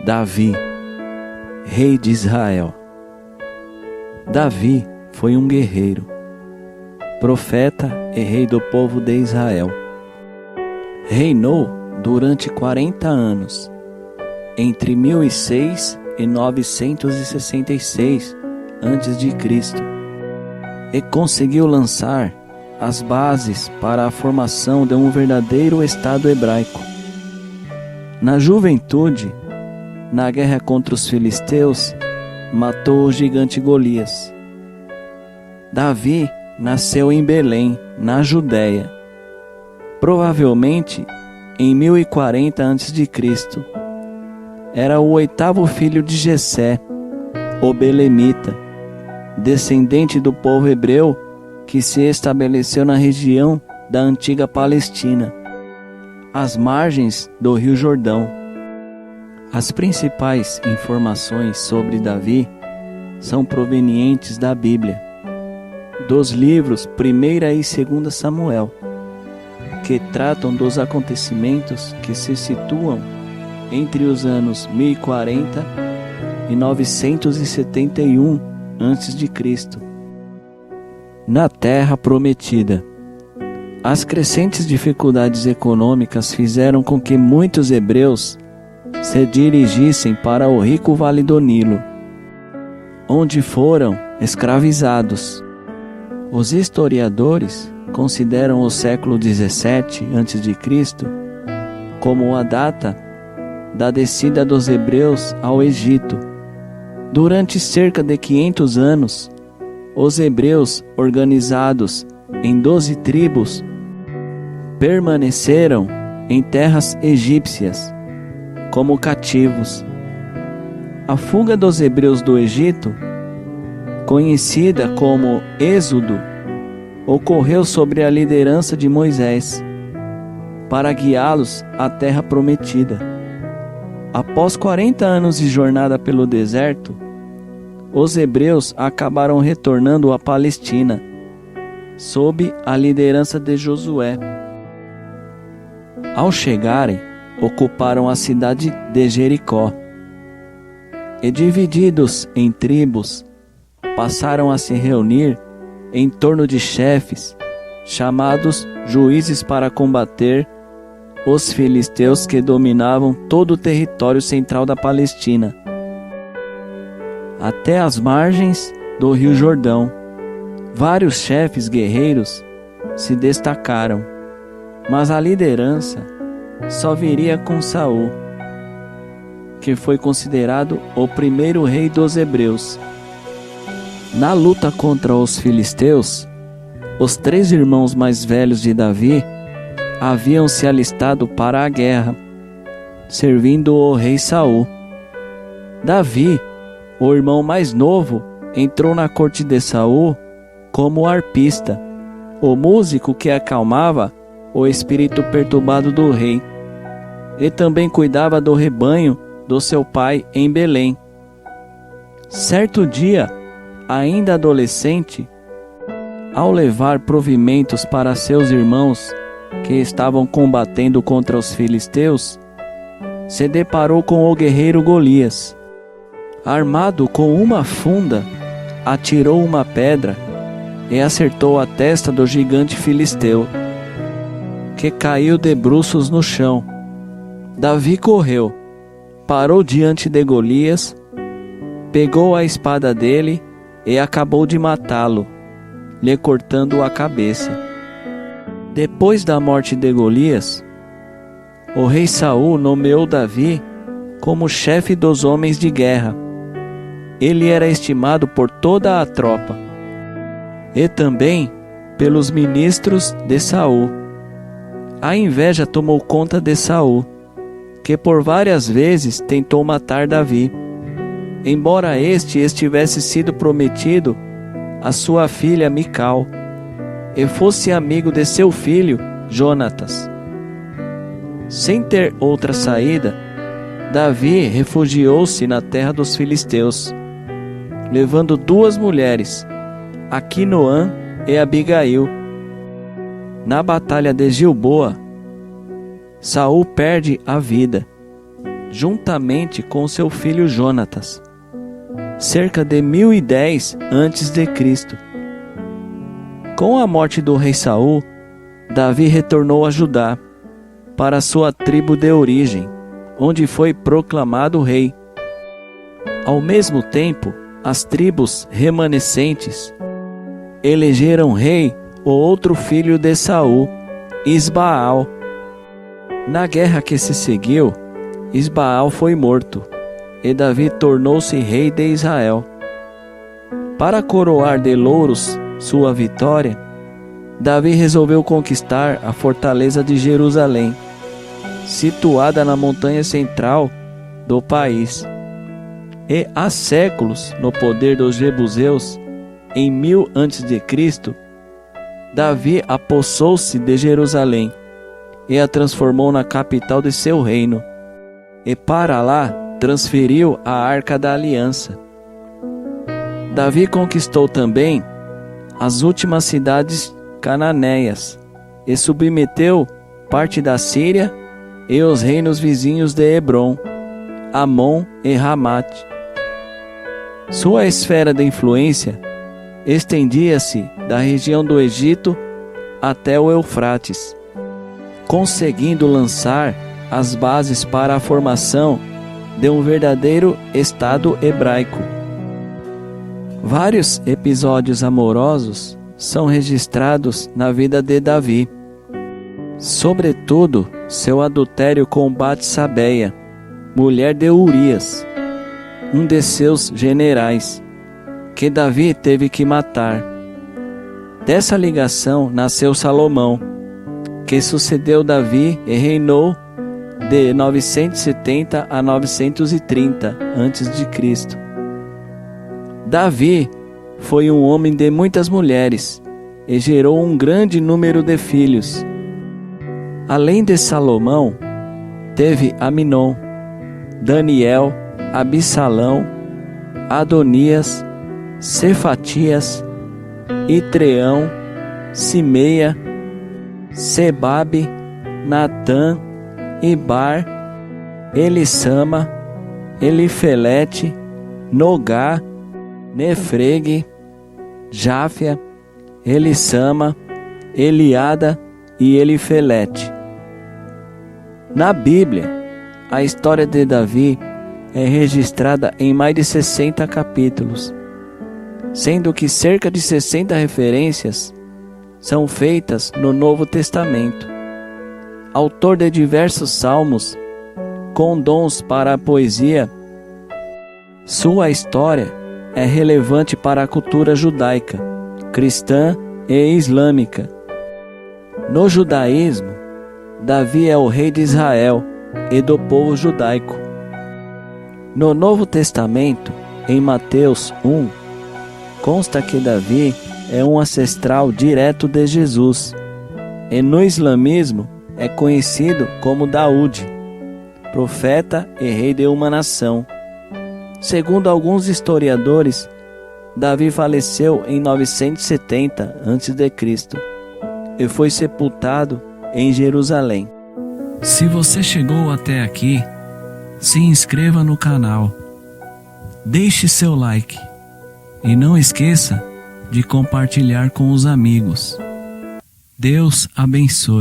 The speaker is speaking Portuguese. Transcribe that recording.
Davi, rei de Israel. Davi foi um guerreiro, profeta e rei do povo de Israel. Reinou durante 40 anos, entre 1006 e 966 a.C., e conseguiu lançar as bases para a formação de um verdadeiro Estado hebraico. Na juventude, na guerra contra os filisteus, matou o gigante Golias. Davi nasceu em Belém, na Judéia, provavelmente em 1040 a.C. Era o 8º filho de Jessé, o belemita, descendente do povo hebreu que se estabeleceu na região da antiga Palestina, às margens do Rio Jordão. As principais informações sobre Davi são provenientes da Bíblia, dos livros 1ª e 2ª Samuel, que tratam dos acontecimentos que se situam entre os anos 1040 e 971 a.C., na Terra Prometida. As crescentes dificuldades econômicas fizeram com que muitos hebreus se dirigissem para o rico Vale do Nilo, onde foram escravizados. Os historiadores consideram o século 17 a.C. como a data da descida dos hebreus ao Egito. Durante cerca de 500 anos, os hebreus, organizados em 12 tribos, permaneceram em terras egípcias como cativos. A fuga dos hebreus do Egito, conhecida como Êxodo, ocorreu sob a liderança de Moisés, para guiá-los à terra prometida. Após 40 anos de jornada pelo deserto, os hebreus acabaram retornando à Palestina, sob a liderança de Josué. Ao chegarem, ocuparam a cidade de Jericó e, divididos em tribos, passaram a se reunir em torno de chefes, chamados juízes, para combater os filisteus que dominavam todo o território central da Palestina, até as margens do Rio Jordão. Vários chefes guerreiros se destacaram, mas a liderança só viria com Saul, que foi considerado o primeiro rei dos hebreus. Na luta contra os filisteus, os 3 irmãos mais velhos de Davi haviam se alistado para a guerra, servindo o rei Saul. Davi, o irmão mais novo, entrou na corte de Saul como arpista, o músico que acalmava o espírito perturbado do rei, e também cuidava do rebanho do seu pai em Belém. Certo dia, ainda adolescente, ao levar provimentos para seus irmãos que estavam combatendo contra os filisteus, se deparou com o guerreiro Golias. Armado com uma funda, atirou uma pedra e acertou a testa do gigante filisteu, que caiu de bruços no chão. Davi correu, parou diante de Golias, pegou a espada dele e acabou de matá-lo, lhe cortando a cabeça. Depois da morte de Golias, o rei Saul nomeou Davi como chefe dos homens de guerra. Ele era estimado por toda a tropa e também pelos ministros de Saul. A inveja tomou conta de Saul, que por várias vezes tentou matar Davi, embora este estivesse sido prometido a sua filha Mical e fosse amigo de seu filho Jonatas. Sem ter outra saída, Davi refugiou-se na terra dos filisteus, levando 2 mulheres, Aquinoã e Abigail. Na batalha de Gilboa, Saul perde a vida, juntamente com seu filho Jonatas, cerca de 1010 a.C. Com a morte do rei Saul, Davi retornou a Judá, para sua tribo de origem, onde foi proclamado rei. Ao mesmo tempo, as tribos remanescentes elegeram rei o outro filho de Saul, Isbaal. Na guerra que se seguiu, Isbaal foi morto, e Davi tornou-se rei de Israel. Para coroar de louros sua vitória, Davi resolveu conquistar a fortaleza de Jerusalém, situada na montanha central do país. E há séculos, no poder dos jebuseus, em 1000 a.C., Davi apossou-se de Jerusalém e a transformou na capital de seu reino, e para lá transferiu a Arca da Aliança. Davi conquistou também as últimas cidades cananeias e submeteu parte da Síria e os reinos vizinhos de Hebrom, Amon e Ramate. Sua esfera de influência estendia-se da região do Egito até o Eufrates, conseguindo lançar as bases para a formação de um verdadeiro Estado hebraico. Vários episódios amorosos são registrados na vida de Davi, sobretudo seu adultério com Batsabeia, mulher de Urias, um de seus generais, que Davi teve que matar. Dessa ligação nasceu Salomão, que sucedeu Davi e reinou de 970 a 930 a.C. Davi foi um homem de muitas mulheres e gerou um grande número de filhos. Além de Salomão, teve Aminon, Daniel, Absalão, Adonias, Cefatias, Itreão, Simeia, Sebabe, Natã, Ibar, Elissama, Elifelete, Nogá, Nefreg, Jáfia, Elissama, Eliada e Elifelete. Na Bíblia, a história de Davi é registrada em mais de 60 capítulos, sendo que cerca de 60 referências são feitas no Novo Testamento. Autor de diversos salmos, com dons para a poesia, sua história é relevante para a cultura judaica, cristã e islâmica. No judaísmo, Davi é o rei de Israel e do povo judaico. No Novo Testamento, em Mateus 1, consta que Davi é um ancestral direto de Jesus, e no islamismo é conhecido como Daúde, profeta e rei de uma nação. Segundo alguns historiadores, Davi faleceu em 970 a.C. e foi sepultado em Jerusalém. Se você chegou até aqui, se inscreva no canal, deixe seu like e não esqueça de compartilhar com os amigos. Deus abençoe.